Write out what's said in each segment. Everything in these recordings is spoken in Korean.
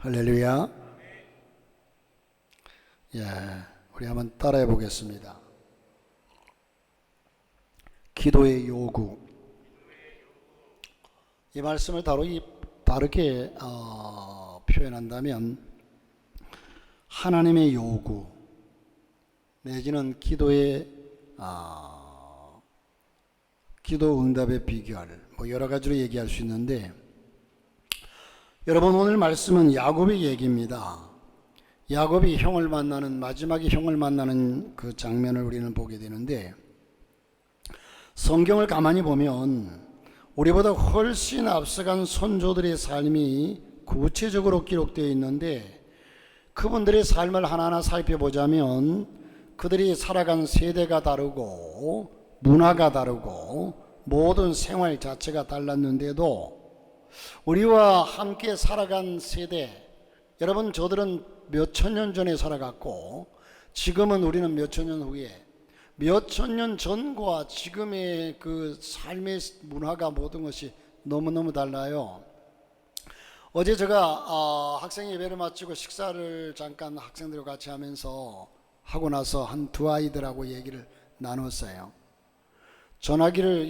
할렐루야. 우리 한번 따라해 보겠습니다. 기도의 요구. 이 말씀을 다르게 표현한다면 하나님의 요구 내지는 기도 응답의 비결, 여러 가지로 얘기할 수 있는데, 여러분, 오늘 말씀은 야곱의 얘기입니다. 야곱이 마지막에 형을 만나는 그 장면을 우리는 보게 되는데, 성경을 가만히 보면 우리보다 훨씬 앞서간 선조들의 삶이 구체적으로 기록되어 있는데, 그분들의 삶을 하나하나 살펴보자면 그들이 살아간 세대가 다르고 문화가 다르고 모든 생활 자체가 달랐는데도 우리와 함께 살아간 세대, 여러분, 저들은 몇천 년 전에 살아갔고 지금은 우리는 몇천 년 후에, 몇천 년 전과 지금의 그 삶의 문화가 모든 것이 너무너무 달라요. 어제 제가 학생 예배를 마치고 식사를 잠깐 학생들과 같이 하고 나서 한 두 아이들하고 얘기를 나눴어요.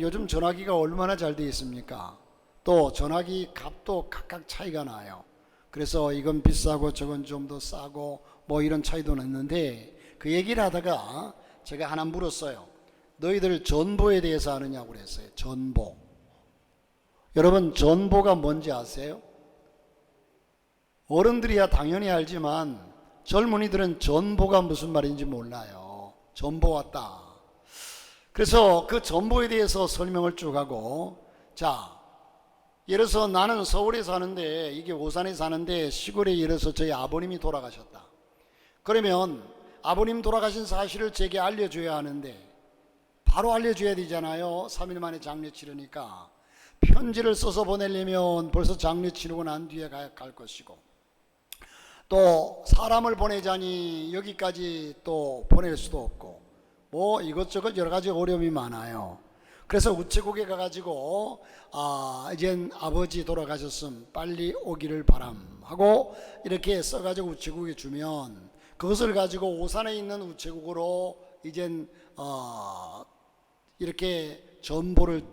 요즘 전화기가 얼마나 잘 되어 있습니까? 또 전화기 값도 각각 차이가 나요. 그래서 이건 비싸고 저건 좀 더 싸고 이런 차이도 났는데, 그 얘기를 하다가 제가 하나 물었어요. 너희들 전보에 대해서 아느냐고 그랬어요. 전보. 여러분, 전보가 뭔지 아세요? 어른들이야 당연히 알지만 젊은이들은 전보가 무슨 말인지 몰라요. 전보 왔다. 그래서 그 전보에 대해서 설명을 쭉 하고, 예를 들어서 나는 서울에 사는데, 이게 오산에 사는데, 시골에 예를 들어서 저희 아버님이 돌아가셨다. 그러면 아버님 돌아가신 사실을 제게 알려줘야 하는데, 바로 알려줘야 되잖아요. 3일 만에 장례 치르니까. 편지를 써서 보내려면 벌써 장례 치르고 난 뒤에 갈 것이고, 또 사람을 보내자니 여기까지 또 보낼 수도 없고, 이것저것 여러 가지 어려움이 많아요. 그래서 우체국에 가가지고 이젠 아버지 돌아가셨음 빨리 오기를 바람 하고 이렇게 써가지고 우체국에 주면, 그것을 가지고 오산에 있는 우체국으로 이젠 이렇게 전보를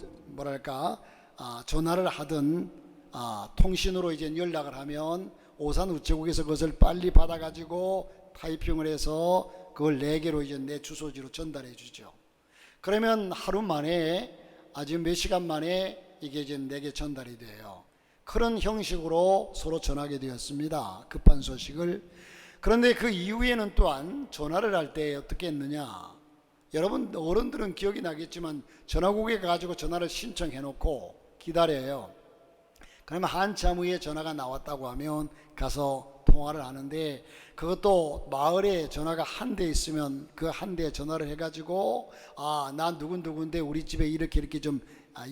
전화를 하든 통신으로 이제 연락을 하면 오산 우체국에서 그것을 빨리 받아가지고 타이핑을 해서 그걸 4개로 이제 내 주소지로 전달해 주죠. 그러면 하루 만에, 아주 몇 시간 만에 이게 이제 내게 전달이 돼요. 그런 형식으로 서로 전하게 되었습니다. 급한 소식을. 그런데 그 이후에는 또한 전화를 할 때 어떻게 했느냐. 여러분, 어른들은 기억이 나겠지만 전화국에 가지고 전화를 신청해 놓고 기다려요. 그러면 한참 후에 전화가 나왔다고 하면 가서 통화를 하는데, 그것도 마을에 전화가 한 대 있으면 그 한 대에 전화를 해가지고 나 누군데 우리 집에 이렇게 좀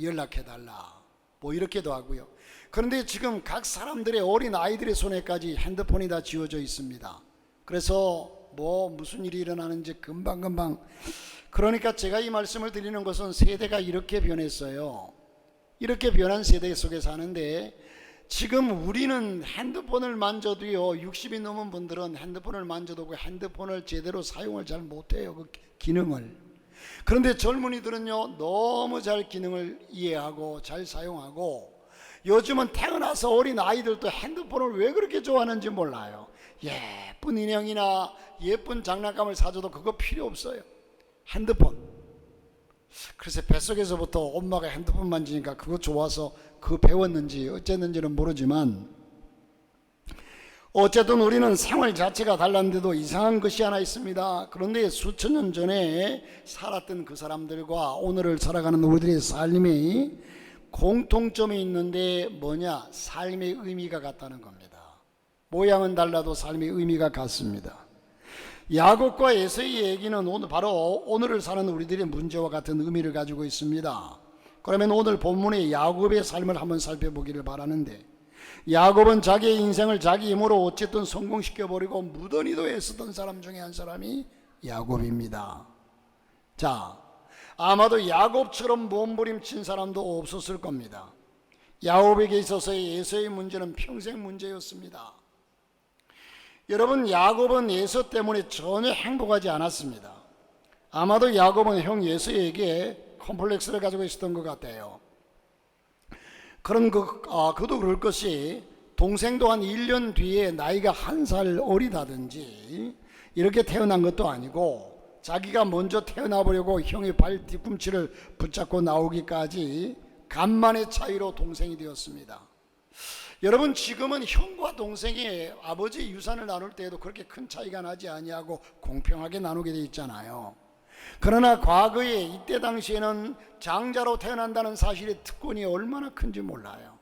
연락해달라, 이렇게도 하고요. 그런데 지금 각 사람들의 어린 아이들의 손에까지 핸드폰이 다 쥐어져 있습니다. 그래서 무슨 일이 일어나는지 금방금방. 그러니까 제가 이 말씀을 드리는 것은 세대가 이렇게 변했어요. 이렇게 변한 세대 속에 사는데, 지금 우리는 핸드폰을 만져도요, 60이 넘은 분들은 핸드폰을 만져도 그 핸드폰을 제대로 사용을 잘 못해요, 그 기능을. 그런데 젊은이들은요, 너무 잘 기능을 이해하고 잘 사용하고, 요즘은 태어나서 어린 아이들도 핸드폰을 왜 그렇게 좋아하는지 몰라요. 예쁜 인형이나 예쁜 장난감을 사줘도 그거 필요 없어요. 핸드폰. 그래서 뱃속에서부터 엄마가 핸드폰 만지니까 그거 좋아서 그거 배웠는지 어쨌는지는 모르지만, 어쨌든 우리는 생활 자체가 달랐는데도 이상한 것이 하나 있습니다. 그런데 수천 년 전에 살았던 그 사람들과 오늘을 살아가는 우리들의 삶이 공통점이 있는데 삶의 의미가 같다는 겁니다. 모양은 달라도 삶의 의미가 같습니다. 야곱과 에서의 얘기는 바로 오늘을 사는 우리들의 문제와 같은 의미를 가지고 있습니다. 그러면 오늘 본문의 야곱의 삶을 한번 살펴보기를 바라는데, 야곱은 자기의 인생을 자기 힘으로 어쨌든 성공시켜버리고 무던히도 애쓰던 사람 중에 한 사람이 야곱입니다. 아마도 야곱처럼 몸부림친 사람도 없었을 겁니다. 야곱에게 있어서의 에서의 문제는 평생 문제였습니다. 여러분, 야곱은 에서 때문에 전혀 행복하지 않았습니다. 아마도 야곱은 형 에서에게 컴플렉스를 가지고 있었던 것 같아요. 그도 그럴 것이 동생도 한 1년 뒤에 나이가 1살 어리다든지 이렇게 태어난 것도 아니고 자기가 먼저 태어나 보려고 형의 발 뒤꿈치를 붙잡고 나오기까지 간만의 차이로 동생이 되었습니다. 여러분, 지금은 형과 동생이 아버지 유산을 나눌 때에도 그렇게 큰 차이가 나지 아니하고 공평하게 나누게 돼 있잖아요. 그러나 과거에 이때 당시에는 장자로 태어난다는 사실의 특권이 얼마나 큰지 몰라요.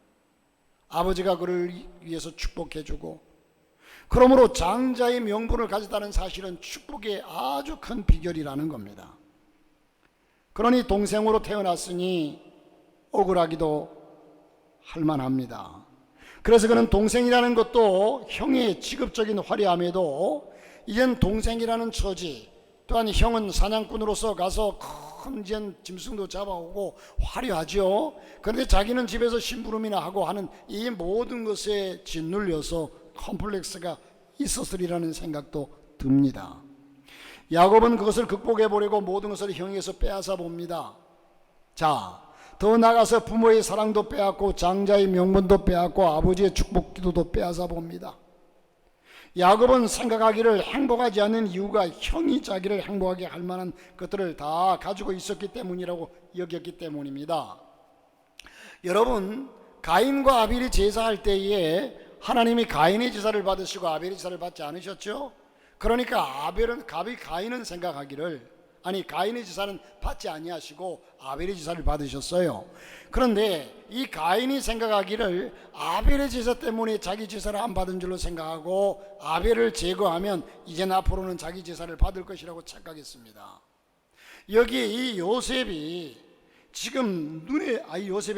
아버지가 그를 위해서 축복해주고, 그러므로 장자의 명분을 가졌다는 사실은 축복의 아주 큰 비결이라는 겁니다. 그러니 동생으로 태어났으니 억울하기도 할 만합니다. 그래서 그는 동생이라는 것도 형의 직업적인 화려함에도 이젠 동생이라는 처지, 또한 형은 사냥꾼으로서 가서 큰 짐승도 잡아오고 화려하죠. 그런데 자기는 집에서 심부름이나 하고 하는 이 모든 것에 짓눌려서 컴플렉스가 있었으리라는 생각도 듭니다. 야곱은 그것을 극복해 보려고 모든 것을 형에게서 빼앗아 봅니다. 자, 더 나아가서 부모의 사랑도 빼앗고 장자의 명분도 빼앗고 아버지의 축복 기도도 빼앗아 봅니다. 야곱은 생각하기를 행복하지 않는 이유가 형이 자기를 행복하게 할 만한 것들을 다 가지고 있었기 때문이라고 여겼기 때문입니다. 여러분, 가인과 아벨이 제사할 때에 하나님이 가인의 제사를 받으시고 아벨의 제사를 받지 않으셨죠? 그러니까 가인은 생각하기를 가인의 제사는 받지 아니하시고 아벨의 제사를 받으셨어요. 그런데 이 가인이 생각하기를 아벨의 제사 때문에 자기 제사를 안 받은 줄로 생각하고 아벨을 제거하면 이제 앞으로는 자기 제사를 받을 것이라고 착각했습니다. 여기에 이 요셉이 지금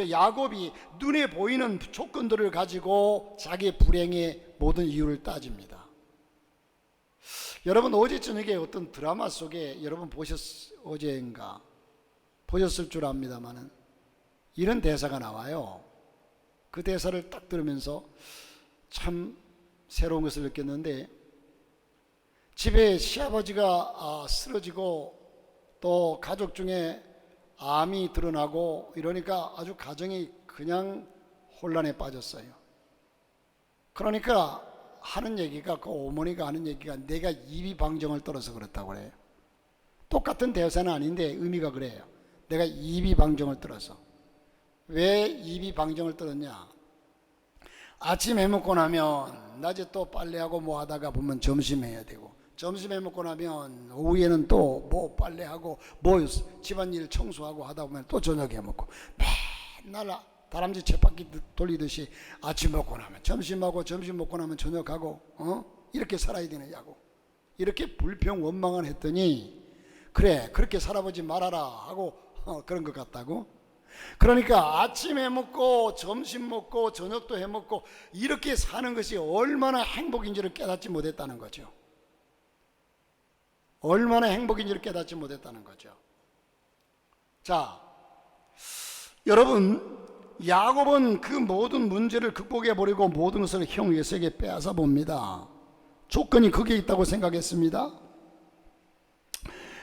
야곱이 눈에 보이는 조건들을 가지고 자기의 불행의 모든 이유를 따집니다. 여러분, 어제 저녁에 어떤 드라마 속에 여러분 어제인가 보셨을 줄 압니다만은 이런 대사가 나와요. 그 대사를 딱 들으면서 참 새로운 것을 느꼈는데, 집에 시아버지가 쓰러지고 또 가족 중에 암이 드러나고 이러니까 아주 가정이 그냥 혼란에 빠졌어요. 그러니까 하는 얘기가, 그 어머니가 하는 얘기가 내가 이비방정을 떨어서 그렇다고 그래요. 똑같은 대사는 아닌데 의미가 그래요. 내가 이비방정을 떨어서. 왜 이비방정을 떨었냐? 아침 해먹고 나면 낮에 또 빨래하고 뭐 하다가 보면 점심 해야 되고, 점심 해먹고 나면 오후에는 또 뭐 빨래하고 뭐 집안일 청소하고 하다 보면 또 저녁 해먹고, 맨날 다람쥐 쳇바퀴 돌리듯이 아침 먹고 나면 점심하고 점심 먹고 나면 저녁하고 이렇게 살아야 되느냐고, 이렇게 불평원망을 했더니 그래, 그렇게 살아보지 말아라 하고 그런 것 같다고. 그러니까 아침 해먹고 점심 먹고 저녁도 해먹고 이렇게 사는 것이 얼마나 행복인지를 깨닫지 못했다는 거죠. 얼마나 행복인지를 깨닫지 못했다는 거죠. 자, 여러분, 야곱은 그 모든 문제를 극복해 버리고 모든 것을 형 에서에게 빼앗아 봅니다. 조건이 거기에 있다고 생각했습니다.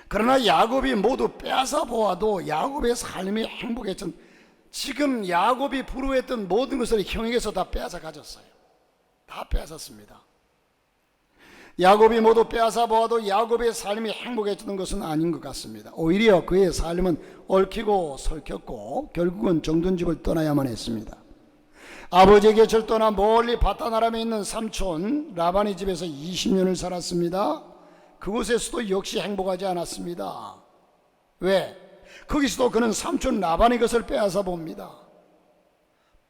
그러나 야곱이 모두 빼앗아 보아도 야곱의 삶이 행복했던, 지금 야곱이 부러워했던 모든 것을 형에게서 다 빼앗아 가졌어요. 다 빼앗았습니다. 야곱이 모두 빼앗아 보아도 야곱의 삶이 행복해지는 것은 아닌 것 같습니다. 오히려 그의 삶은 얽히고 설켰고 결국은 정든 집을 떠나야만 했습니다. 아버지의 곁을 떠나 멀리 바다나람에 있는 삼촌 라반의 집에서 20년을 살았습니다. 그곳에서도 역시 행복하지 않았습니다. 왜? 거기서도 그는 삼촌 라반의 것을 빼앗아 봅니다.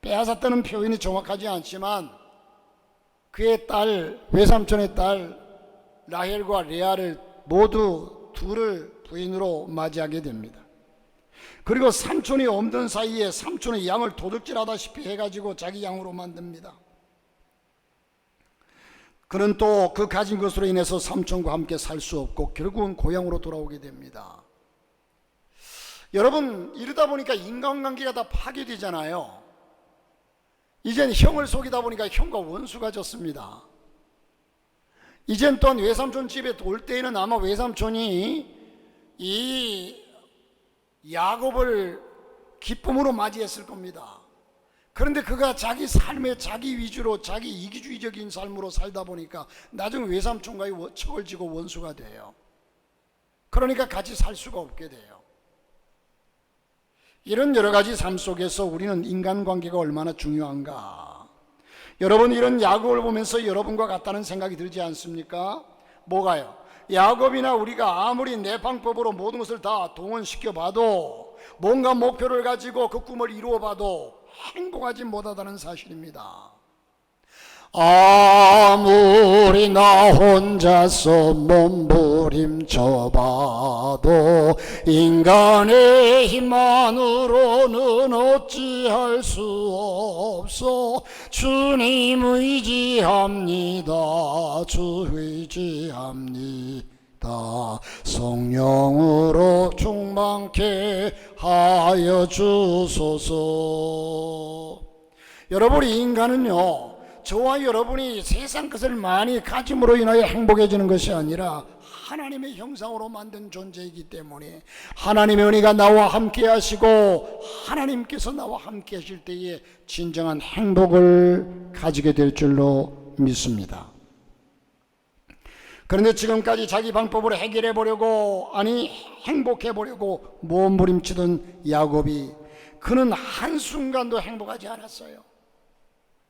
빼앗았다는 표현이 정확하지 않지만 그의 딸, 외삼촌의 딸 라헬과 레아를 모두 둘을 부인으로 맞이하게 됩니다. 그리고 삼촌이 없던 사이에 삼촌의 양을 도둑질하다시피 해가지고 자기 양으로 만듭니다. 그는 또 그 가진 것으로 인해서 삼촌과 함께 살 수 없고 결국은 고향으로 돌아오게 됩니다. 여러분, 이러다 보니까 인간관계가 다 파괴되잖아요. 이젠 형을 속이다 보니까 형과 원수가 졌습니다. 이젠 또한 외삼촌 집에 올 때에는 아마 외삼촌이 이 야곱을 기쁨으로 맞이했을 겁니다. 그런데 그가 자기 삶에 자기 위주로 자기 이기주의적인 삶으로 살다 보니까 나중에 외삼촌과의 척을 지고 원수가 돼요. 그러니까 같이 살 수가 없게 돼요. 이런 여러 가지 삶 속에서 우리는 인간관계가 얼마나 중요한가. 여러분, 이런 야곱을 보면서 여러분과 같다는 생각이 들지 않습니까? 뭐가요? 야곱이나 우리가 아무리 내 방법으로 모든 것을 다 동원시켜 봐도, 뭔가 목표를 가지고 그 꿈을 이루어 봐도 행복하지 못하다는 사실입니다. 아무리 나 혼자서 몸부림쳐 봐도 인간의 힘만으로는 어찌할 수 없어. 주님 의지합니다. 주 의지합니다. 성령으로 충만케 하여 주소서. 여러분, 인간은요, 저와 여러분이 세상 것을 많이 가짐으로 인하여 행복해지는 것이 아니라 하나님의 형상으로 만든 존재이기 때문에 하나님의 은혜가 나와 함께 하시고 하나님께서 나와 함께 하실 때에 진정한 행복을 가지게 될 줄로 믿습니다. 그런데 지금까지 자기 방법으로 해결해 보려고, 아니 행복해 보려고 몸부림치던 야곱이, 그는 한순간도 행복하지 않았어요.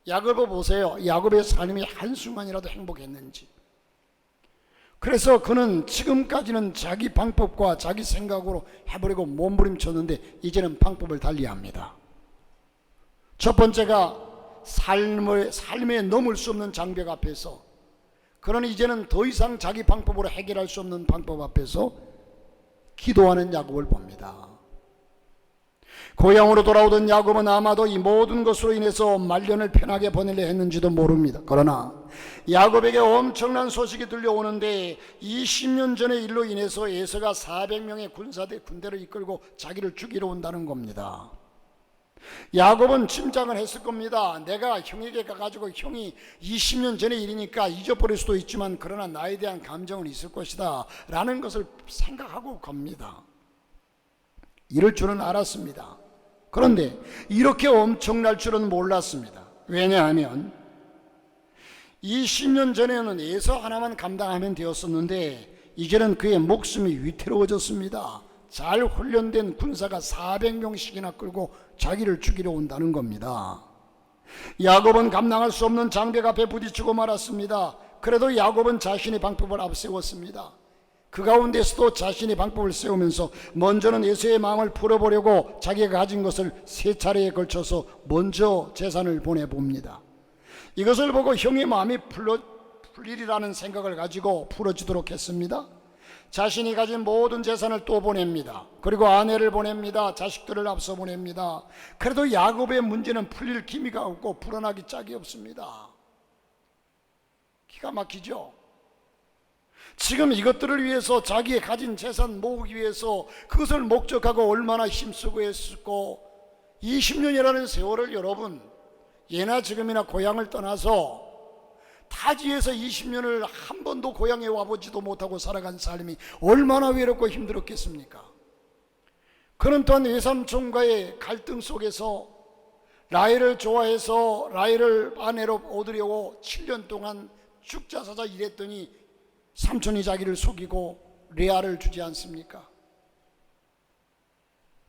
야곱을 보세요. 야곱의 삶이 한순간이라도 행복했는지. 그래서 그는 지금까지는 자기 방법과 자기 생각으로 해보려고 몸부림쳤는데 이제는 방법을 달리합니다. 첫 번째가 삶에 넘을 수 없는 장벽 앞에서, 그는 이제는 더 이상 자기 방법으로 해결할 수 없는 방법 앞에서 기도하는 야곱을 봅니다. 고향으로 돌아오던 야곱은 아마도 이 모든 것으로 인해서 말년을 편하게 보내려 했는지도 모릅니다. 그러나 야곱에게 엄청난 소식이 들려오는데 20년 전의 일로 인해서 에서가 400명의 군대를 이끌고 자기를 죽이러 온다는 겁니다. 야곱은 짐작을 했을 겁니다. 내가 형에게 가가지고 형이 20년 전의 일이니까 잊어버릴 수도 있지만 그러나 나에 대한 감정은 있을 것이다 라는 것을 생각하고 갑니다. 이럴 줄은 알았습니다. 그런데 이렇게 엄청날 줄은 몰랐습니다. 왜냐하면 20년 전에는 에서 하나만 감당하면 되었었는데 이제는 그의 목숨이 위태로워졌습니다. 잘 훈련된 군사가 400명씩이나 끌고 자기를 죽이러 온다는 겁니다. 야곱은 감당할 수 없는 장벽 앞에 부딪히고 말았습니다. 그래도 야곱은 자신의 방법을 앞세웠습니다. 그 가운데서도 자신의 방법을 세우면서 먼저는 에서의 마음을 풀어보려고 자기가 가진 것을 3차례에 걸쳐서 먼저 재산을 보내봅니다. 이것을 보고 형의 마음이 풀리리라는 생각을 가지고 풀어지도록 했습니다. 자신이 가진 모든 재산을 또 보냅니다. 그리고 아내를 보냅니다. 자식들을 앞서 보냅니다. 그래도 야곱의 문제는 풀릴 기미가 없고 불안하기 짝이 없습니다. 기가 막히죠? 지금 이것들을 위해서 자기의 가진 재산 모으기 위해서 그것을 목적하고 얼마나 힘쓰고 했었고 20년이라는 세월을 여러분 예나 지금이나 고향을 떠나서 타지에서 20년을 한 번도 고향에 와보지도 못하고 살아간 삶이 얼마나 외롭고 힘들었겠습니까? 그는 또한 외삼촌과의 갈등 속에서 라헬을 좋아해서 라헬을 아내로 얻으려고 7년 동안 죽자사자 일했더니 삼촌이 자기를 속이고 레아를 주지 않습니까?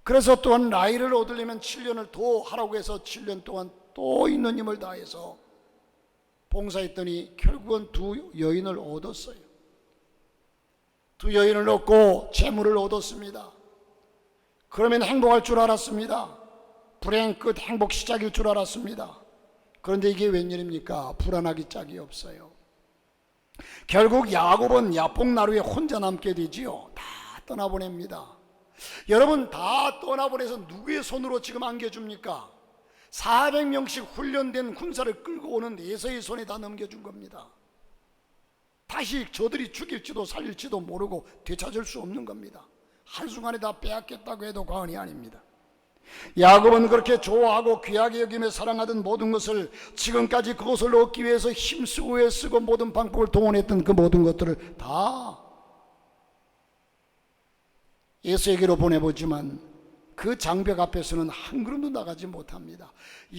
그래서 또한 라헬을 얻으려면 7년을 더 하라고 해서 7년 동안 또 있는 힘을 다해서 봉사했더니 결국은 2 여인을 얻었어요. 2 여인을 얻고 재물을 얻었습니다. 그러면 행복할 줄 알았습니다. 불행 끝 행복 시작일 줄 알았습니다. 그런데 이게 웬일입니까? 불안하기 짝이 없어요. 결국 야곱은 야복나루에 혼자 남게 되지요. 다 떠나보냅니다. 여러분, 다 떠나보내서 누구의 손으로 지금 안겨줍니까? 400명씩 훈련된 군사를 끌고 오는 에서의 손에 다 넘겨준 겁니다. 다시 저들이 죽일지도 살릴지도 모르고 되찾을 수 없는 겁니다. 한순간에 다 빼앗겠다고 해도 과언이 아닙니다. 야곱은 그렇게 좋아하고 귀하게 여기며 사랑하던 모든 것을, 지금까지 그것을 얻기 위해서 힘쓰고 애쓰고 모든 방법을 동원했던 그 모든 것들을 다 에서에게로 보내보지만 그 장벽 앞에서는 한 걸음도 나가지 못합니다.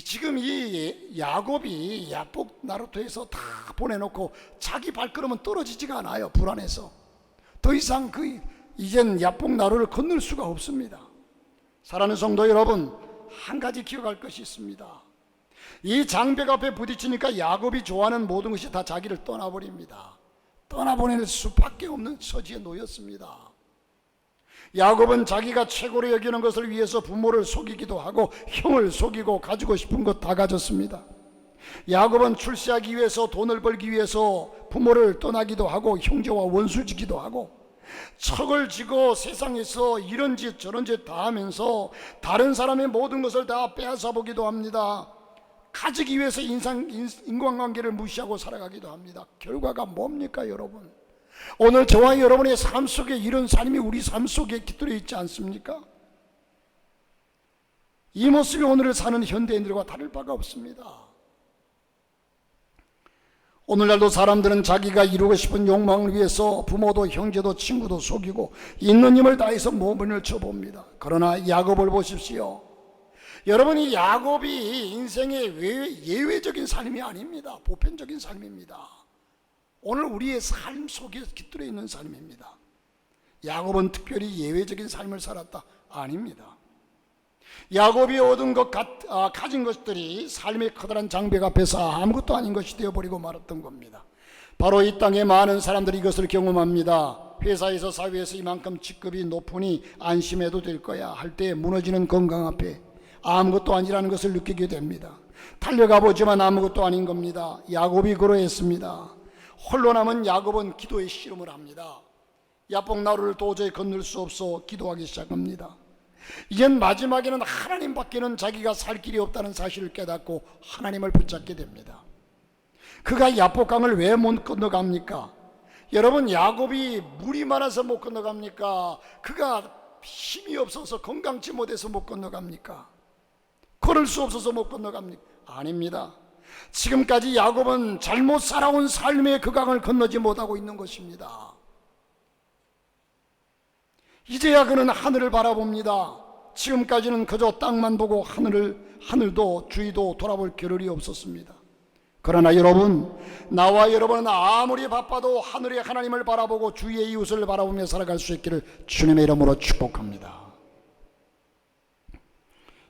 지금 이 야곱이 야복 나루토에서 다 보내놓고 자기 발걸음은 떨어지지가 않아요. 불안해서 더 이상 이젠 야복 나루를 건널 수가 없습니다. 사랑하는 성도 여러분, 한 가지 기억할 것이 있습니다. 이 장벽 앞에 부딪히니까 야곱이 좋아하는 모든 것이 다 자기를 떠나버립니다. 떠나보낼 수밖에 없는 처지에 놓였습니다. 야곱은 자기가 최고로 여기는 것을 위해서 부모를 속이기도 하고 형을 속이고 가지고 싶은 것 다 가졌습니다. 야곱은 출세하기 위해서, 돈을 벌기 위해서 부모를 떠나기도 하고 형제와 원수지기도 하고 척을 지고 세상에서 이런 짓 저런 짓 다 하면서 다른 사람의 모든 것을 다 빼앗아 보기도 합니다. 가지기 위해서 인간관계를 무시하고 살아가기도 합니다. 결과가 뭡니까 여러분? 오늘 저와 여러분의 삶 속에 이런 삶이 우리 삶 속에 깃들어 있지 않습니까? 이 모습이 오늘을 사는 현대인들과 다를 바가 없습니다. 오늘날도 사람들은 자기가 이루고 싶은 욕망을 위해서 부모도 형제도 친구도 속이고 있는 힘을 다해서 몸을 쳐봅니다. 그러나 야곱을 보십시오. 여러분이 야곱이 인생의 예외적인 삶이 아닙니다. 보편적인 삶입니다. 오늘 우리의 삶 속에 깃들어 있는 삶입니다. 야곱은 특별히 예외적인 삶을 살았다? 아닙니다. 야곱이 얻은 가진 것들이 삶의 커다란 장벽 앞에서 아무것도 아닌 것이 되어버리고 말았던 겁니다. 바로 이 땅에 많은 사람들이 이것을 경험합니다. 회사에서 사회에서 이만큼 직급이 높으니 안심해도 될 거야 할 때 무너지는 건강 앞에 아무것도 아니라는 것을 느끼게 됩니다. 달려가 보지만 아무것도 아닌 겁니다. 야곱이 그러했습니다. 홀로 남은 야곱은 기도의 씨름을 합니다. 야복 나루를 도저히 건널 수 없어 기도하기 시작합니다. 이젠 마지막에는 하나님밖에는 자기가 살 길이 없다는 사실을 깨닫고 하나님을 붙잡게 됩니다. 그가 야복강을 왜 못 건너갑니까? 여러분, 야곱이 물이 많아서 못 건너갑니까? 그가 힘이 없어서 건강치 못해서 못 건너갑니까? 걸을 수 없어서 못 건너갑니까? 아닙니다. 지금까지 야곱은 잘못 살아온 삶의 그 강을 건너지 못하고 있는 것입니다. 이제야 그는 하늘을 바라봅니다. 지금까지는 그저 땅만 보고 하늘도 주위도 돌아볼 겨를이 없었습니다. 그러나 여러분, 나와 여러분은 아무리 바빠도 하늘의 하나님을 바라보고 주위의 이웃을 바라보며 살아갈 수 있기를 주님의 이름으로 축복합니다.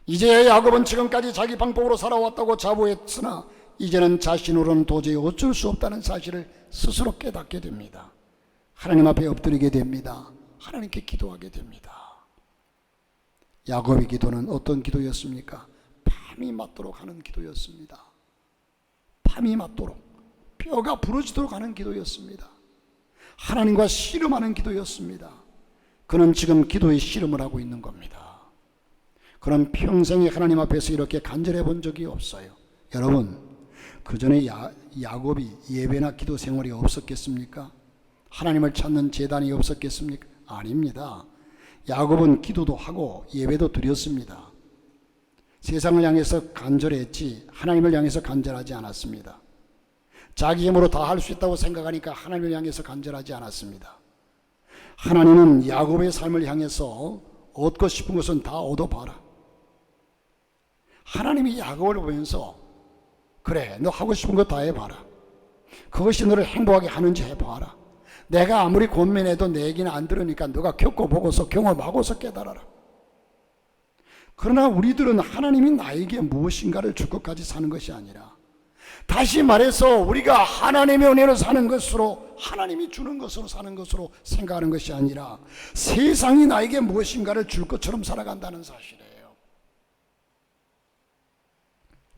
이제야 야곱은 지금까지 자기 방법으로 살아왔다고 자부했으나 이제는 자신으로는 도저히 어쩔 수 없다는 사실을 스스로 깨닫게 됩니다. 하나님 앞에 엎드리게 됩니다. 하나님께 기도하게 됩니다. 야곱의 기도는 어떤 기도였습니까? 밤이 맞도록 하는 기도였습니다. 밤이 맞도록, 뼈가 부러지도록 하는 기도였습니다. 하나님과 씨름하는 기도였습니다. 그는 지금 기도의 씨름을 하고 있는 겁니다. 그는 평생에 하나님 앞에서 이렇게 간절해 본 적이 없어요. 여러분, 그 전에 야곱이 예배나 기도 생활이 없었겠습니까? 하나님을 찾는 제단이 없었겠습니까? 아닙니다. 야곱은 기도도 하고 예배도 드렸습니다. 세상을 향해서 간절했지 하나님을 향해서 간절하지 않았습니다. 자기 힘으로 다 할 수 있다고 생각하니까 하나님을 향해서 간절하지 않았습니다. 하나님은 야곱의 삶을 향해서 얻고 싶은 것은 다 얻어봐라. 하나님이 야곱을 보면서 그래, 너 하고 싶은 거 다 해봐라. 그것이 너를 행복하게 하는지 해봐라. 내가 아무리 권면해도 내 얘기는 안 들으니까 너가 겪어보고서 경험하고서 깨달아라. 그러나 우리들은 하나님이 나에게 무엇인가를 줄 것까지 사는 것이 아니라, 다시 말해서 우리가 하나님의 은혜로 사는 것으로, 하나님이 주는 것으로 사는 것으로 생각하는 것이 아니라 세상이 나에게 무엇인가를 줄 것처럼 살아간다는 사실이에요.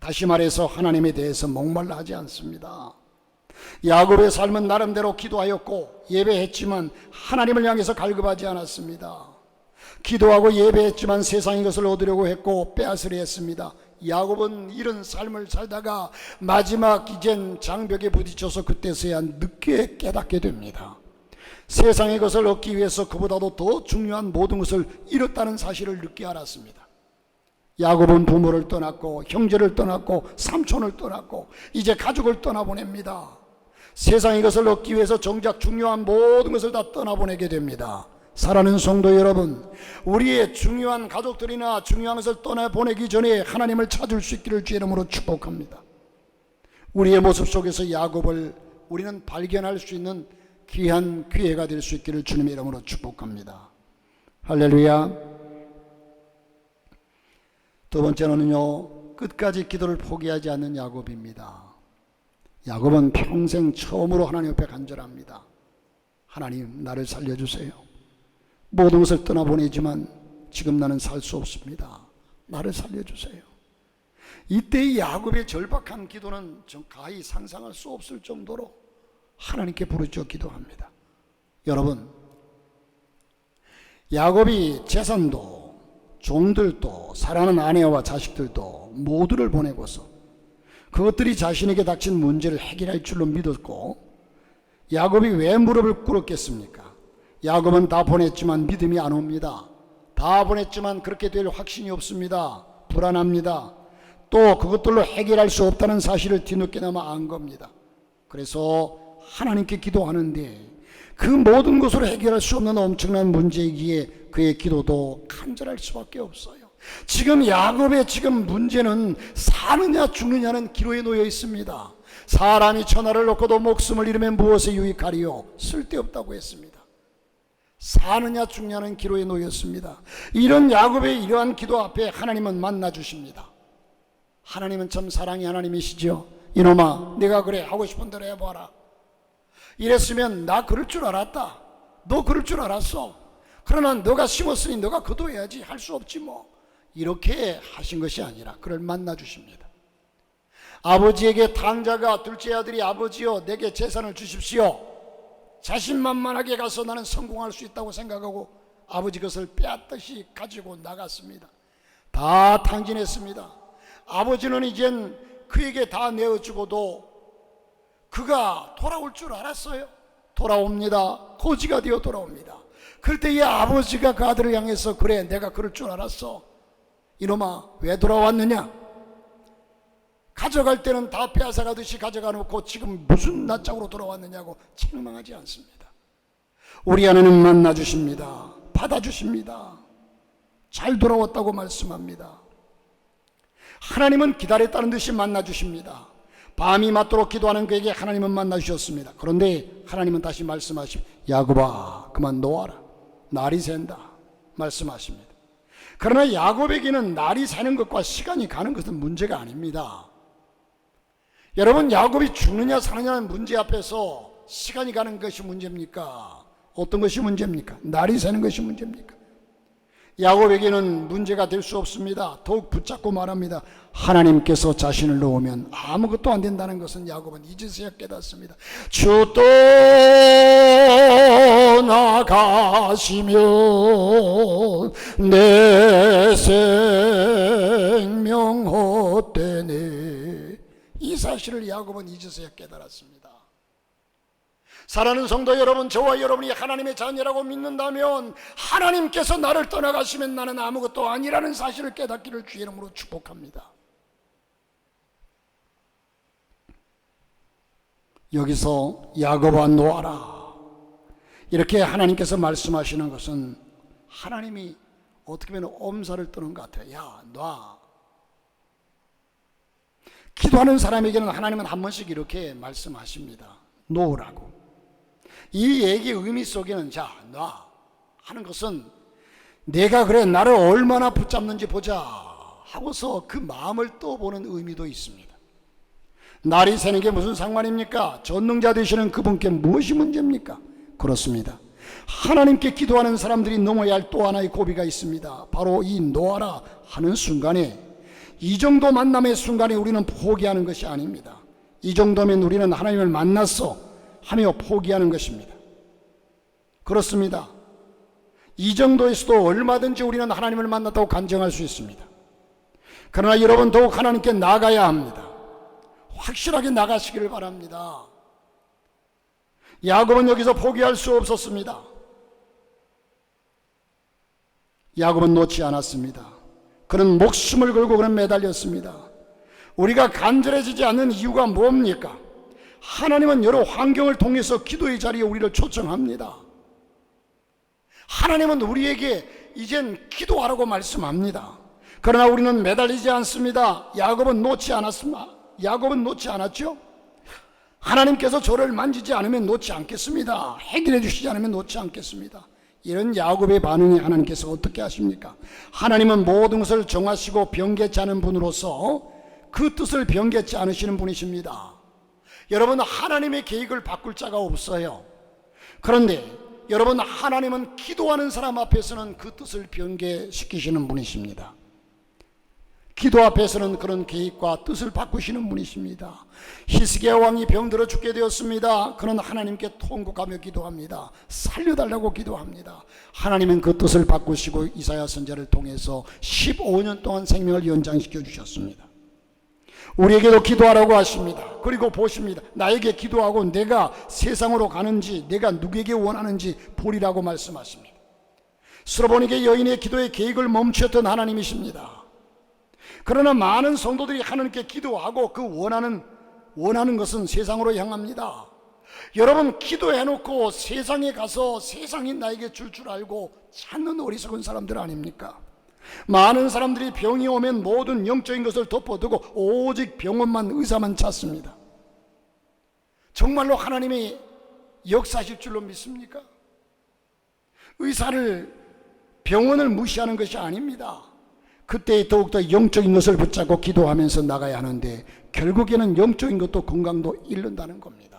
다시 말해서 하나님에 대해서 목말라 하지 않습니다. 야곱의 삶은 나름대로 기도하였고 예배했지만 하나님을 향해서 갈급하지 않았습니다. 기도하고 예배했지만 세상의 것을 얻으려고 했고 빼앗으려 했습니다. 야곱은 이런 삶을 살다가 마지막 이젠 장벽에 부딪혀서 그때서야 늦게 깨닫게 됩니다. 세상의 것을 얻기 위해서 그보다도 더 중요한 모든 것을 잃었다는 사실을 늦게 알았습니다. 야곱은 부모를 떠났고 형제를 떠났고 삼촌을 떠났고 이제 가족을 떠나보냅니다. 세상의 것을 얻기 위해서 정작 중요한 모든 것을 다 떠나보내게 됩니다. 사랑하는 성도 여러분, 우리의 중요한 가족들이나 중요한 것을 떠나보내기 전에 하나님을 찾을 수 있기를 주의 이름으로 축복합니다. 우리의 모습 속에서 야곱을 우리는 발견할 수 있는 귀한 기회가 될 수 있기를 주님의 이름으로 축복합니다. 할렐루야. 두 번째는요, 끝까지 기도를 포기하지 않는 야곱입니다. 야곱은 평생 처음으로 하나님 옆에 간절합니다. 하나님, 나를 살려주세요. 모든 것을 떠나보내지만 지금 나는 살 수 없습니다. 나를 살려주세요. 이때의 야곱의 절박한 기도는 가히 상상할 수 없을 정도로 하나님께 부르짖어 기도합니다. 여러분, 야곱이 재산도 종들도 사랑하는 아내와 자식들도 모두를 보내고서 그것들이 자신에게 닥친 문제를 해결할 줄로 믿었고, 야곱이 왜 무릎을 꿇었겠습니까? 야곱은 다 보냈지만 믿음이 안 옵니다. 다 보냈지만 그렇게 될 확신이 없습니다. 불안합니다. 또 그것들로 해결할 수 없다는 사실을 뒤늦게나마 안 겁니다. 그래서 하나님께 기도하는데 그 모든 것으로 해결할 수 없는 엄청난 문제이기에 그의 기도도 간절할 수밖에 없어요. 지금 야곱의 지금 문제는 사느냐 죽느냐는 기로에 놓여 있습니다. 사람이 천하를 놓고도 목숨을 잃으면 무엇에 유익하리요? 쓸데없다고 했습니다. 사느냐 죽느냐는 기로에 놓였습니다. 이런 야곱의 이러한 기도 앞에 하나님은 만나 주십니다. 하나님은 참 사랑의 하나님이시죠. 이놈아, 내가 그래 하고 싶은 대로 해봐라. 이랬으면 나 그럴 줄 알았다. 너 그럴 줄 알았어. 그러나 너가 심었으니 너가 거둬야지. 할 수 없지 뭐. 이렇게 하신 것이 아니라 그를 만나 주십니다. 아버지에게 탕자가 둘째 아들이 아버지여 내게 재산을 주십시오. 자신만만하게 가서 나는 성공할 수 있다고 생각하고 아버지 것을 빼앗듯이 가지고 나갔습니다. 다 탕진했습니다. 아버지는 이젠 그에게 다 내어주고도 그가 돌아올 줄 알았어요. 돌아옵니다. 거지가 되어 돌아옵니다. 그럴 때 이 아버지가 그 아들을 향해서 그래 내가 그럴 줄 알았어. 이놈아 왜 돌아왔느냐? 가져갈 때는 다 빼앗아가듯이 가져가 놓고 지금 무슨 낯짝으로 돌아왔느냐고 책망하지 않습니다. 우리 하나님 만나 주십니다. 받아주십니다. 잘 돌아왔다고 말씀합니다. 하나님은 기다렸다는 듯이 만나 주십니다. 밤이 맞도록 기도하는 그에게 하나님은 만나 주셨습니다. 그런데 하나님은 다시 말씀하십니다. 야곱아 그만 놓아라. 날이 샌다 말씀하십니다. 그러나 야곱에게는 날이 새는 것과 시간이 가는 것은 문제가 아닙니다. 여러분, 야곱이 죽느냐 사느냐는 문제 앞에서 시간이 가는 것이 문제입니까? 어떤 것이 문제입니까? 날이 새는 것이 문제입니까? 야곱에게는 문제가 될 수 없습니다. 더욱 붙잡고 말합니다. 하나님께서 자신을 놓으면 아무것도 안 된다는 것은 야곱은 이제서야 깨닫습니다. 주 떠나가시면 내 생명 헛되네. 이 사실을 야곱은 이제서야 깨달았습니다. 사랑하는 성도 여러분, 저와 여러분이 하나님의 자녀라고 믿는다면 하나님께서 나를 떠나가시면 나는 아무것도 아니라는 사실을 깨닫기를 주의 이름으로 축복합니다. 여기서 야곱아 놓아라 이렇게 하나님께서 말씀하시는 것은 하나님이 어떻게 보면 엄살을 떠는 것 같아요. 야 놔. 기도하는 사람에게는 하나님은 한 번씩 이렇게 말씀하십니다. 놓으라고. 이 얘기의 의미 속에는 자 놔 하는 것은 내가 그래 나를 얼마나 붙잡는지 보자 하고서 그 마음을 떠보는 의미도 있습니다. 날이 새는 게 무슨 상관입니까? 전능자 되시는 그분께 무엇이 문제입니까? 그렇습니다. 하나님께 기도하는 사람들이 넘어야 할 또 하나의 고비가 있습니다. 바로 이 놓아라 하는 순간에, 이 정도 만남의 순간에 우리는 포기하는 것이 아닙니다. 이 정도면 우리는 하나님을 만났어 하며 포기하는 것입니다. 그렇습니다. 이 정도에서도 얼마든지 우리는 하나님을 만났다고 간증할 수 있습니다. 그러나 여러분 더욱 하나님께 나가야 합니다. 확실하게 나가시기를 바랍니다. 야곱은 여기서 포기할 수 없었습니다. 야곱은 놓지 않았습니다. 그는 목숨을 걸고 그는 매달렸습니다. 우리가 간절해지지 않는 이유가 뭡니까? 하나님은 여러 환경을 통해서 기도의 자리에 우리를 초청합니다. 하나님은 우리에게 이젠 기도하라고 말씀합니다. 그러나 우리는 매달리지 않습니다. 야곱은 놓지 않았습니다. 야곱은 놓지 않았죠. 하나님께서 저를 만지지 않으면 놓지 않겠습니다. 해결해 주시지 않으면 놓지 않겠습니다. 이런 야곱의 반응이 하나님께서 어떻게 하십니까? 하나님은 모든 것을 정하시고 변개치 않은 분으로서 그 뜻을 변개치 않으시는 분이십니다. 여러분, 하나님의 계획을 바꿀 자가 없어요. 그런데 여러분, 하나님은 기도하는 사람 앞에서는 그 뜻을 변개시키시는 분이십니다. 기도 앞에서는 그런 계획과 뜻을 바꾸시는 분이십니다. 히스기야 왕이 병들어 죽게 되었습니다. 그는 하나님께 통곡하며 기도합니다. 살려달라고 기도합니다. 하나님은 그 뜻을 바꾸시고 이사야 선지자를 통해서 15년 동안 생명을 연장시켜 주셨습니다. 우리에게도 기도하라고 하십니다. 그리고 보십니다. 나에게 기도하고 내가 세상으로 가는지, 내가 누구에게 원하는지 보리라고 말씀하십니다. 수로보니게 여인의 기도의 계획을 멈추었던 하나님이십니다. 그러나 많은 성도들이 하나님께 기도하고 그 원하는 것은 세상으로 향합니다. 여러분, 기도해놓고 세상에 가서 세상이 나에게 줄 알고 찾는 어리석은 사람들 아닙니까? 많은 사람들이 병이 오면 모든 영적인 것을 덮어두고 오직 병원만, 의사만 찾습니다. 정말로 하나님이 역사하실 줄로 믿습니까? 의사를, 병원을 무시하는 것이 아닙니다. 그때 더욱더 영적인 것을 붙잡고 기도하면서 나가야 하는데 결국에는 영적인 것도 건강도 잃는다는 겁니다.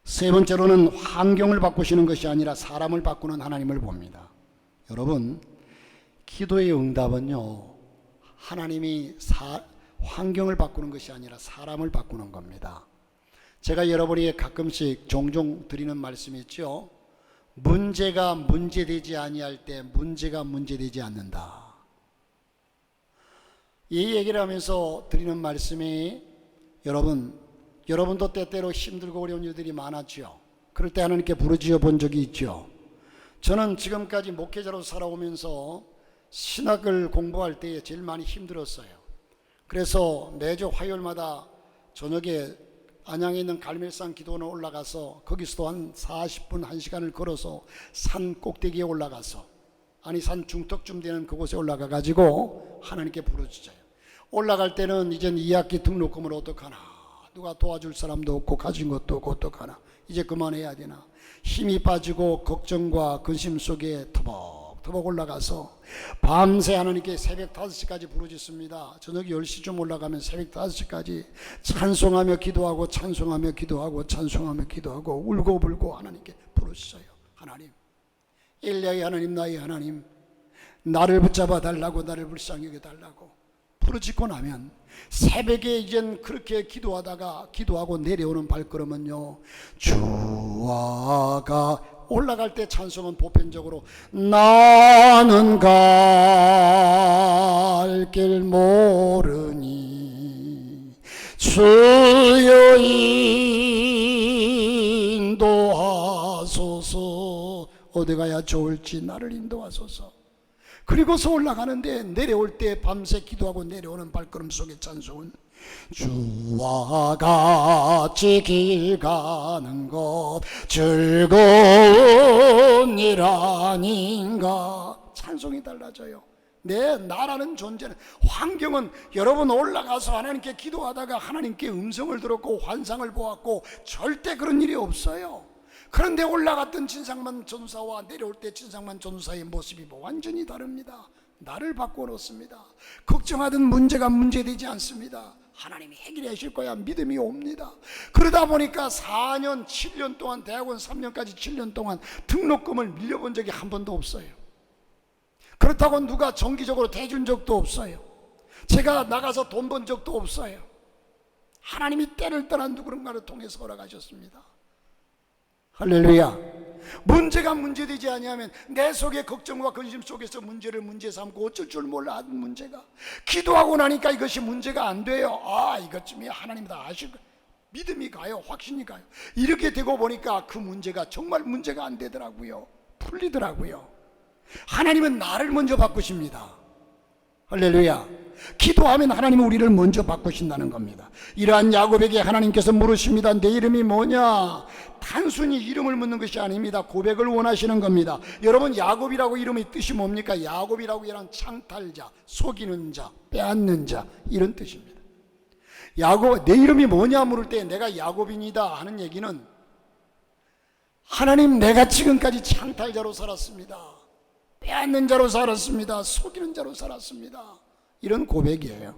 세 번째로는 환경을 바꾸시는 것이 아니라 사람을 바꾸는 하나님을 봅니다. 여러분, 기도의 응답은요, 하나님이 환경을 바꾸는 것이 아니라 사람을 바꾸는 겁니다. 제가 여러분이 가끔씩 종종 드리는 말씀이 있죠. 문제가 문제되지 아니할 때 문제가 문제되지 않는다. 이 얘기를 하면서 드리는 말씀이, 여러분도 때때로 힘들고 어려운 일들이 많았죠. 그럴 때 하나님께 부르짖어 본 적이 있죠. 저는 지금까지 목회자로 살아오면서 신학을 공부할 때에 제일 많이 힘들었어요. 그래서 매주 화요일마다 저녁에 안양에 있는 갈멜산 기도원에 올라가서 거기서도 한 40분, 1시간을 걸어서 산 꼭대기에 올라가서, 산 중턱쯤 되는 그곳에 올라가 가지고 하나님께 부르짖어요. 올라갈 때는 이젠 2학기 등록금을 어떡하나, 누가 도와줄 사람도 없고 가진 것도 없고 어떡하나, 이제 그만해야 되나, 힘이 빠지고 걱정과 근심 속에 터벅터벅 올라가서 밤새 하나님께 새벽 5시까지 부르짖습니다. 저녁 10시쯤 올라가면 새벽 5시까지 찬송하며 기도하고 찬송하며 기도하고 찬송하며 기도하고 울고불고 하나님께 부르짖어요. 하나님, 엘리야의 하나님, 나의 하나님, 나를 붙잡아 달라고, 나를 불쌍히 여겨 달라고 부르짖고 나면 새벽에 이젠 그렇게 기도하고 내려오는 발걸음은요, 주와가 올라갈 때 찬송은 보편적으로 나는 갈 길 모르니 주여 인도하소서, 어디 가야 좋을지 나를 인도하소서. 그리고서 올라가는데 내려올 때 밤새 기도하고 내려오는 발걸음 속의 찬송은 주와 같이 길 가는 것 즐거운 일 아닌가. 찬송이 달라져요. 나라는 존재는, 환경은, 여러분 올라가서 하나님께 기도하다가 하나님께 음성을 들었고 환상을 보았고 절대 그런 일이 없어요. 그런데 올라갔던 진상만 전사와 내려올 때 진상만 전사의 모습이 완전히 다릅니다. 나를 바꿔놓습니다. 걱정하던 문제가 문제되지 않습니다. 하나님이 해결해 하실 거야 믿음이 옵니다. 그러다 보니까 4년 7년 동안, 대학원 3년까지 7년 동안 등록금을 밀려본 적이 한 번도 없어요. 그렇다고 누가 정기적으로 대준 적도 없어요. 제가 나가서 돈 번 적도 없어요. 하나님이 때를 떠난 누군가를 통해서 허락하셨습니다. 할렐루야. 문제가 문제되지 아니하면 내 속의 걱정과 근심 속에서 문제를 문제 삼고 어쩔 줄 몰라 하는 문제가, 기도하고 나니까 이것이 문제가 안 돼요. 이것쯤이 하나님 다 아실 거예요. 믿음이 가요. 확신이 가요. 이렇게 되고 보니까 그 문제가 정말 문제가 안 되더라고요. 풀리더라고요. 하나님은 나를 먼저 바꾸십니다. 할렐루야. 기도하면 하나님은 우리를 먼저 바꾸신다는 겁니다. 이러한 야곱에게 하나님께서 물으십니다. 내 이름이 뭐냐? 단순히 이름을 묻는 것이 아닙니다. 고백을 원하시는 겁니다. 여러분, 야곱이라고 이름의 뜻이 뭡니까? 야곱이라고 이란 창탈자, 속이는 자, 빼앗는 자, 이런 뜻입니다. 야곱, 내 이름이 뭐냐 물을 때 내가 야곱입니다 하는 얘기는 하나님, 내가 지금까지 창탈자로 살았습니다. 빼앗는 자로 살았습니다. 속이는 자로 살았습니다. 이런 고백이에요.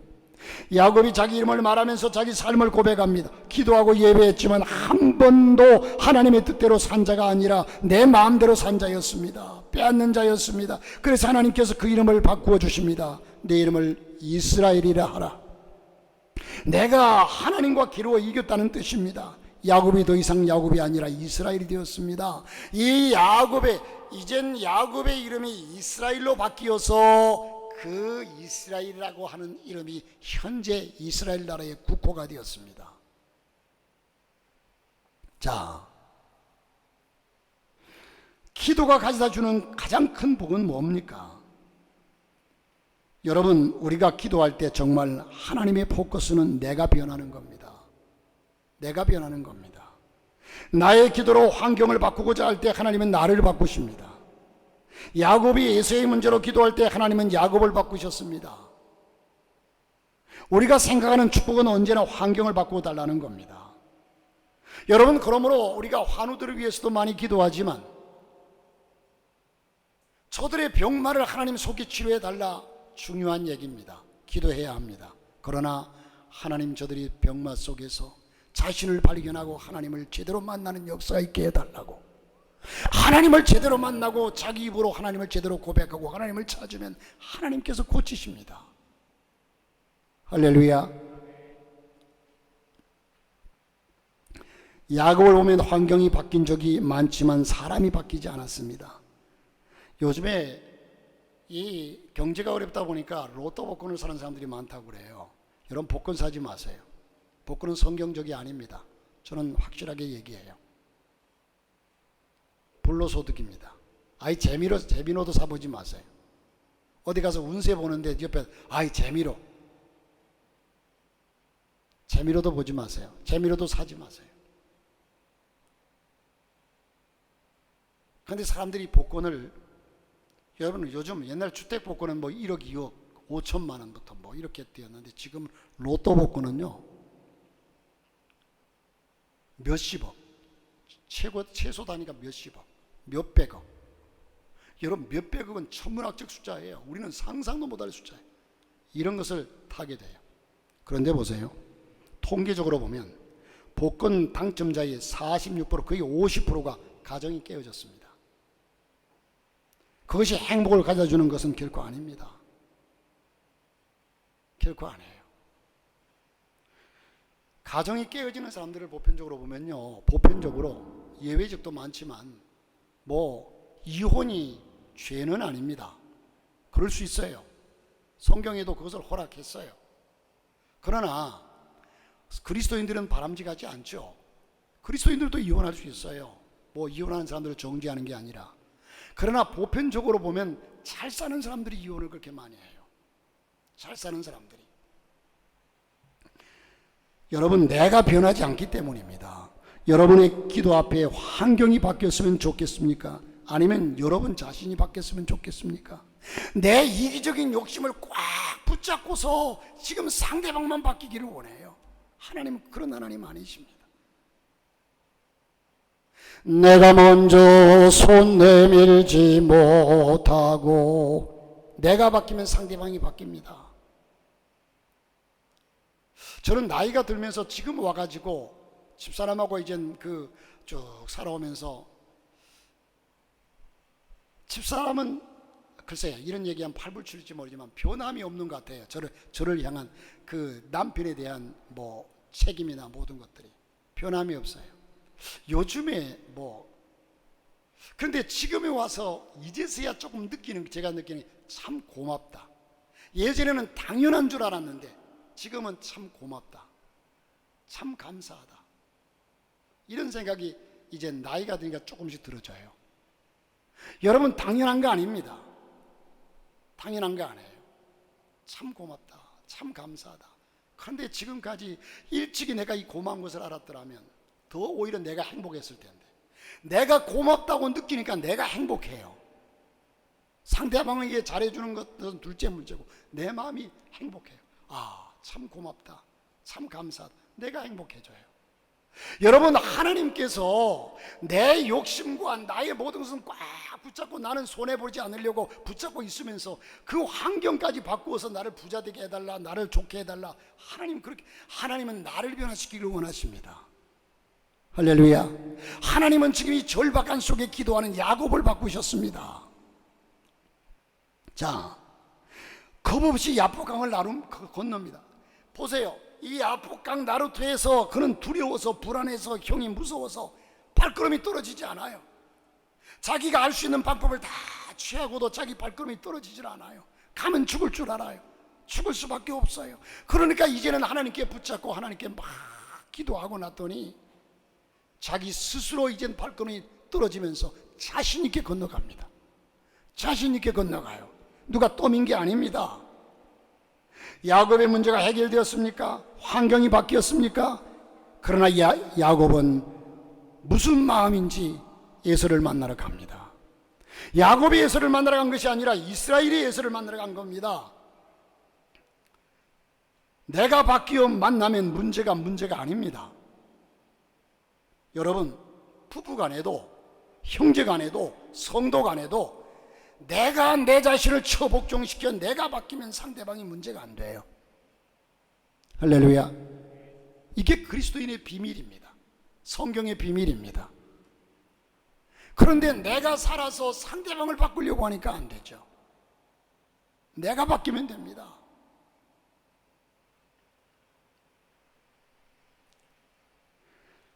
야곱이 자기 이름을 말하면서 자기 삶을 고백합니다. 기도하고 예배했지만 한 번도 하나님의 뜻대로 산 자가 아니라 내 마음대로 산 자였습니다. 빼앗는 자였습니다. 그래서 하나님께서 그 이름을 바꾸어 주십니다. 내 이름을 이스라엘이라 하라. 내가 하나님과 기로워 이겼다는 뜻입니다. 야곱이 더 이상 야곱이 아니라 이스라엘이 되었습니다. 이 야곱의, 이젠 야곱의 이름이 이스라엘로 바뀌어서 그 이스라엘이라고 하는 이름이 현재 이스라엘 나라의 국호가 되었습니다. 자, 기도가 가져다 주는 가장 큰 복은 뭡니까? 여러분, 우리가 기도할 때 정말 하나님의 포커스는 내가 변하는 겁니다. 내가 변하는 겁니다. 나의 기도로 환경을 바꾸고자 할 때 하나님은 나를 바꾸십니다. 야곱이 에서의 문제로 기도할 때 하나님은 야곱을 바꾸셨습니다. 우리가 생각하는 축복은 언제나 환경을 바꾸어 달라는 겁니다. 여러분, 그러므로 우리가 환우들을 위해서도 많이 기도하지만 저들의 병마를 하나님 속히 치료해 달라, 중요한 얘기입니다. 기도해야 합니다. 그러나 하나님, 저들이 병마 속에서 자신을 발견하고 하나님을 제대로 만나는 역사가 있게 해달라고, 하나님을 제대로 만나고 자기 입으로 하나님을 제대로 고백하고 하나님을 찾으면 하나님께서 고치십니다. 할렐루야. 야곱을 보면 환경이 바뀐 적이 많지만 사람이 바뀌지 않았습니다. 요즘에 이 경제가 어렵다 보니까 로또 복권을 사는 사람들이 많다고 그래요. 여러분, 복권 사지 마세요. 복권은 성경적이 아닙니다. 저는 확실하게 얘기해요. 불로소득입니다. 아이, 재미로도 사보지 마세요. 어디 가서 운세 보는데 옆에 아이, 재미로도 보지 마세요. 재미로도 사지 마세요. 그런데 사람들이 복권을, 여러분, 요즘 옛날 주택 복권은 뭐 1억, 2억, 5천만 원부터 뭐 이렇게 뛰었는데 지금 로또 복권은요 몇십억, 최소 단위가 몇십억, 몇백억. 여러분, 몇백억은 천문학적 숫자예요. 우리는 상상도 못할 숫자예요. 이런 것을 타게 돼요. 그런데 보세요, 통계적으로 보면 복권 당첨자의 46%, 거의 50%가 가정이 깨어졌습니다. 그것이 행복을 가져주는 것은 결코 아닙니다. 결코 아니에요. 가정이 깨어지는 사람들을 보편적으로 보면요, 보편적으로 예외적도 많지만 뭐 이혼이 죄는 아닙니다. 그럴 수 있어요. 성경에도 그것을 허락했어요. 그러나 그리스도인들은 바람직하지 않죠. 그리스도인들도 이혼할 수 있어요. 뭐 이혼하는 사람들을 정죄하는 게 아니라. 그러나 보편적으로 보면 잘 사는 사람들이 이혼을 그렇게 많이 해요. 잘 사는 사람들이. 여러분, 내가 변하지 않기 때문입니다. 여러분의 기도 앞에 환경이 바뀌었으면 좋겠습니까? 아니면 여러분 자신이 바뀌었으면 좋겠습니까? 내 이기적인 욕심을 꽉 붙잡고서 지금 상대방만 바뀌기를 원해요. 하나님은 그런 하나님 아니십니다. 내가 먼저 손 내밀지 못하고 내가 바뀌면 상대방이 바뀝니다. 저는 나이가 들면서 지금 와가지고 집사람하고 이젠 쭉 살아오면서, 집사람은 글쎄요, 이런 얘기하면 팔불출일지 모르지만 변함이 없는 것 같아요. 저를 향한 그 남편에 대한 뭐 책임이나 모든 것들이 변함이 없어요. 요즘에 그런데 지금에 와서 이제서야 조금 제가 느끼는 게 참 고맙다. 예전에는 당연한 줄 알았는데 지금은 참 고맙다. 참 감사하다. 이런 생각이 이제 나이가 드니까 조금씩 들어져요. 여러분, 당연한 거 아닙니다. 당연한 거 아니에요. 참 고맙다, 참 감사하다. 그런데 지금까지 일찍이 내가 이 고마운 것을 알았더라면 더 오히려 내가 행복했을 텐데, 내가 고맙다고 느끼니까 내가 행복해요. 상대방에게 잘해주는 것은 둘째 문제고 내 마음이 행복해요. 아, 참 고맙다, 참 감사하다. 내가 행복해져요. 여러분, 하나님께서 내 욕심과 나의 모든 것은 꽉 붙잡고 나는 손해보지 않으려고 붙잡고 있으면서 그 환경까지 바꾸어서 나를 부자되게 해달라, 나를 좋게 해달라. 하나님은 나를 변화시키기를 원하십니다. 할렐루야. 하나님은 지금 이 절박한 속에 기도하는 야곱을 바꾸셨습니다. 자, 겁없이 야복강을 건넙니다. 보세요. 이 야복강 나루터에서 그는 두려워서 불안해서 형이 무서워서 발걸음이 떨어지지 않아요. 자기가 알 수 있는 방법을 다 취하고도 자기 발걸음이 떨어지질 않아요. 가면 죽을 줄 알아요. 죽을 수밖에 없어요. 그러니까 이제는 하나님께 붙잡고 하나님께 막 기도하고 났더니 자기 스스로 이젠 발걸음이 떨어지면서 자신 있게 건너갑니다. 자신 있게 건너가요. 누가 떠민 게 아닙니다. 야곱의 문제가 해결되었습니까? 환경이 바뀌었습니까? 그러나 야곱은 무슨 마음인지 에서를 만나러 갑니다. 야곱이 에서를 만나러 간 것이 아니라 이스라엘이 에서를 만나러 간 겁니다. 내가 바뀌어 만나면 문제가 아닙니다. 여러분, 부부간에도 형제간에도 성도간에도 내가 내 자신을 처복종시켜 내가 바뀌면 상대방이 문제가 안 돼요. 할렐루야. 이게 그리스도인의 비밀입니다. 성경의 비밀입니다. 그런데 내가 살아서 상대방을 바꾸려고 하니까 안 되죠. 내가 바뀌면 됩니다.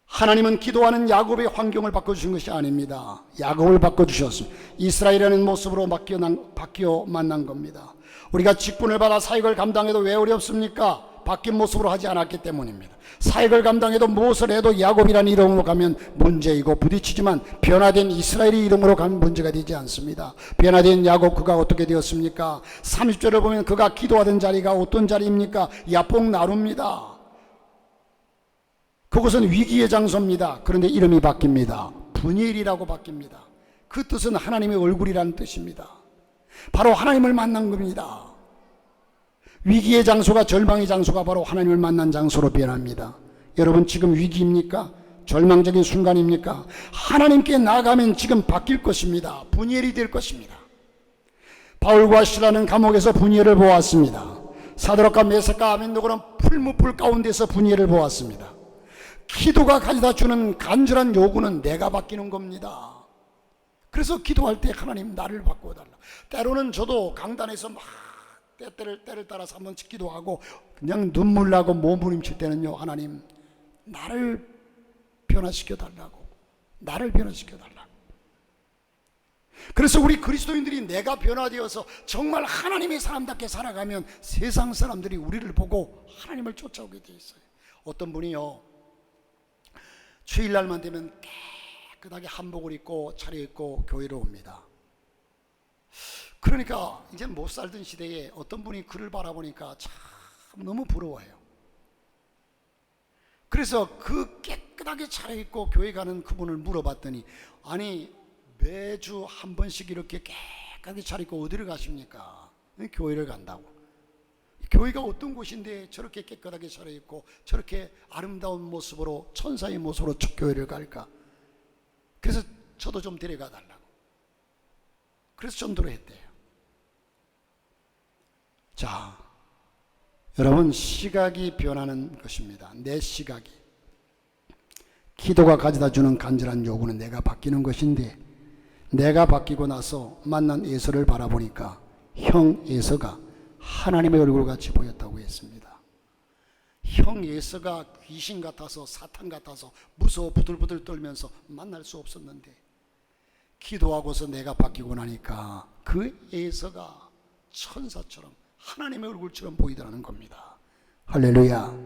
하나님은 기도하는 야곱의 환경을 바꿔주신 것이 아닙니다. 야곱을 바꿔주셨습니다. 이스라엘이라는 모습으로 바뀌어 만난 겁니다. 우리가 직분을 받아 사역을 감당해도 왜 어렵습니까? 바뀐 모습으로 하지 않았기 때문입니다. 사역을 감당해도 무엇을 해도 야곱이라는 이름으로 가면 문제이고 부딪히지만 변화된 이스라엘의 이름으로 가면 문제가 되지 않습니다. 변화된 야곱, 그가 어떻게 되었습니까? 30절을 보면 그가 기도하던 자리가 어떤 자리입니까? 야복 나루입니다. 그곳은 위기의 장소입니다. 그런데 이름이 바뀝니다. 분이엘이라고 바뀝니다. 그 뜻은 하나님의 얼굴이라는 뜻입니다. 바로 하나님을 만난 겁니다. 위기의 장소가, 절망의 장소가 바로 하나님을 만난 장소로 변합니다. 여러분, 지금 위기입니까? 절망적인 순간입니까? 하나님께 나아가면 지금 바뀔 것입니다. 분이엘이 될 것입니다. 바울과 시라는 감옥에서 분이엘을 보았습니다. 사드락과 메삭과 아벤노고는 풀무불 가운데서 분이엘을 보았습니다. 기도가 가져다 주는 간절한 요구는 내가 바뀌는 겁니다. 그래서 기도할 때 하나님 나를 바꿔달라. 때로는 저도 강단에서 막 때를 따라서 한 번씩 기도하고 그냥 눈물 나고 몸부림칠 때는요, 하나님 나를 변화시켜 달라고, 나를 변화시켜 달라고. 그래서 우리 그리스도인들이 내가 변화되어서 정말 하나님의 사람답게 살아가면 세상 사람들이 우리를 보고 하나님을 쫓아오게 돼 있어요. 어떤 분이요, 주일날만 되면 깨끗하게 한복을 입고 차려입고 교회로 옵니다. 그러니까 이제 못 살던 시대에 어떤 분이 그를 바라보니까 참 너무 부러워해요. 그래서 그 깨끗하게 차려입고 교회 가는 그분을 물어봤더니, 아니 매주 한 번씩 이렇게 깨끗하게 차려입고 어디를 가십니까? 교회를 간다고. 교회가 어떤 곳인데 저렇게 깨끗하게 차려입고 저렇게 아름다운 모습으로, 천사의 모습으로 교회를 갈까? 그래서 저도 좀 데려가 달라고. 그래서 전도를 했대요. 자, 여러분, 시각이 변하는 것입니다. 내 시각이. 기도가 가져다 주는 간절한 요구는 내가 바뀌는 것인데, 내가 바뀌고 나서 만난 에서를 바라보니까 형 에서가 하나님의 얼굴같이 보였다고 했습니다. 형 에서가 귀신 같아서, 사탄 같아서 무서워 부들부들 떨면서 만날 수 없었는데, 기도하고서 내가 바뀌고 나니까 그 에서가 천사처럼 하나님의 얼굴처럼 보이더라는 겁니다. 할렐루야.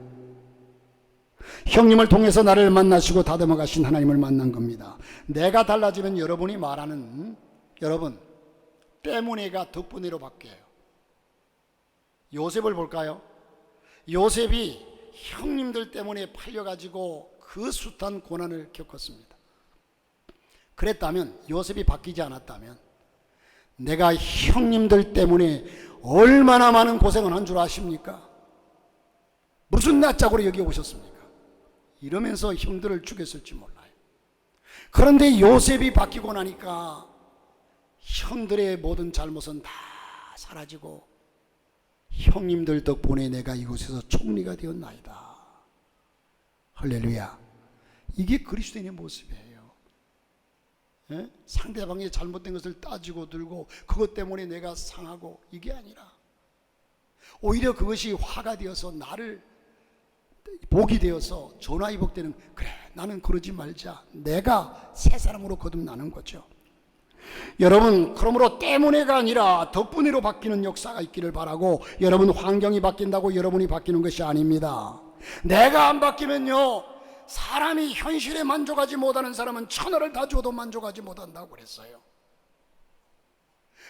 형님을 통해서 나를 만나시고 다듬어 가신 하나님을 만난 겁니다. 내가 달라지면 여러분이 말하는, 여러분 때문에가 덕분에로 바뀌어요. 요셉을 볼까요? 요셉이 형님들 때문에 팔려가지고 그 숱한 고난을 겪었습니다. 그랬다면, 요셉이 바뀌지 않았다면 내가 형님들 때문에 얼마나 많은 고생을 한 줄 아십니까? 무슨 낯짝으로 여기 오셨습니까? 이러면서 형들을 죽였을지 몰라요. 그런데 요셉이 바뀌고 나니까 형들의 모든 잘못은 다 사라지고 형님들 덕분에 내가 이곳에서 총리가 되었나이다. 할렐루야. 이게 그리스도인의 모습이에요. 예? 상대방의 잘못된 것을 따지고 들고 그것 때문에 내가 상하고, 이게 아니라 오히려 그것이 화가 되어서 나를 복이 되어서 전화위복되는, 그래 나는 그러지 말자, 내가 새 사람으로 거듭나는 거죠. 여러분, 그러므로 때문에가 아니라 덕분으로 바뀌는 역사가 있기를 바라고, 여러분 환경이 바뀐다고 여러분이 바뀌는 것이 아닙니다. 내가 안 바뀌면요, 사람이 현실에 만족하지 못하는 사람은 천하를 다 줘도 만족하지 못한다고 그랬어요.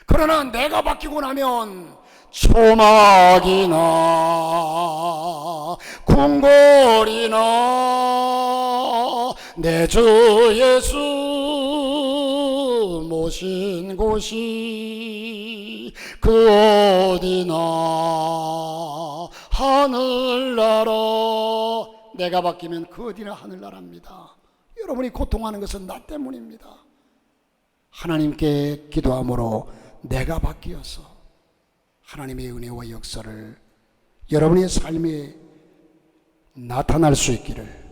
그러나 내가 바뀌고 나면 초막이나 궁궐이나 내 주 예수 모신 곳이 그 어디나 하늘나라, 내가 바뀌면 그 어디나 하늘나라입니다. 여러분이 고통하는 것은 나 때문입니다. 하나님께 기도함으로 내가 바뀌어서 하나님의 은혜와 역사를 여러분의 삶에 나타날 수 있기를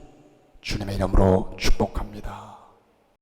주님의 이름으로 축복합니다.